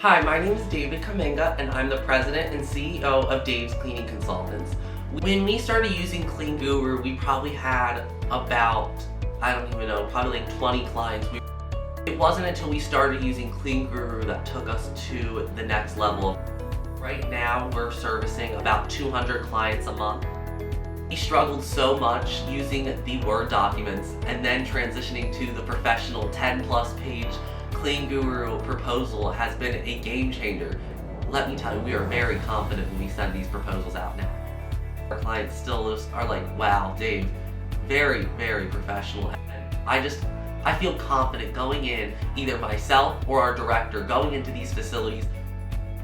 Hi, my name is David Cammenga, and I'm the president and CEO of Dave's Cleaning Consultants. When we started using CleanGuru, we probably had about, I don't even know, probably like 20 clients. It wasn't until we started using CleanGuru that took us to the next level. Right now, we're servicing about 200 clients a month. We struggled so much using the Word documents and then transitioning to the professional 10+ page CleanGuru proposal has been a game changer. Let me tell you, we are very confident when we send these proposals out now. Our clients still are like, wow, Dave, very, very professional. I feel confident going in, either myself or our director, going into these facilities.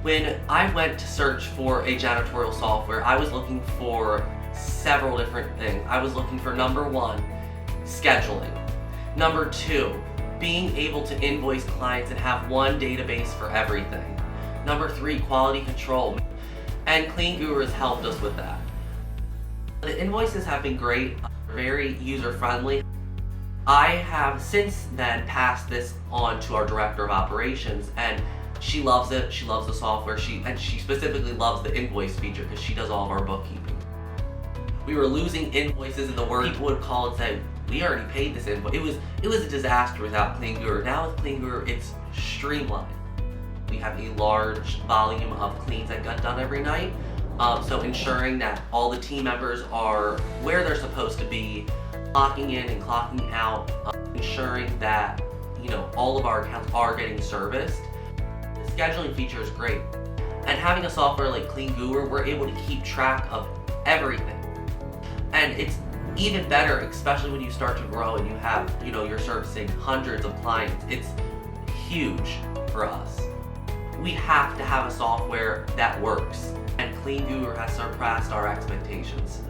When I went to search for a janitorial software, I was looking for several different things. I was looking for number one, scheduling. Number two, being able to invoice clients and have one database for everything. Number three, quality control. And CleanGuru has helped us with that. The invoices have been great, very user-friendly. I have since then passed this on to our director of operations, and she loves it. She loves the software. She specifically loves the invoice feature because she does all of our bookkeeping. We were losing invoices in the Word. People would call and say, we already paid this invoice. It was a disaster without CleanGuru. Now with CleanGuru, it's streamlined. We have a large volume of cleans that get done every night. So ensuring that all the team members are where they're supposed to be, clocking in and clocking out, ensuring that all of our accounts are getting serviced. The scheduling feature is great. And having a software like CleanGuru, we're able to keep track of everything. And it's even better, especially when you start to grow and you have, you're servicing hundreds of clients. It's huge for us. We have to have a software that works, and CleanGuru has surpassed our expectations.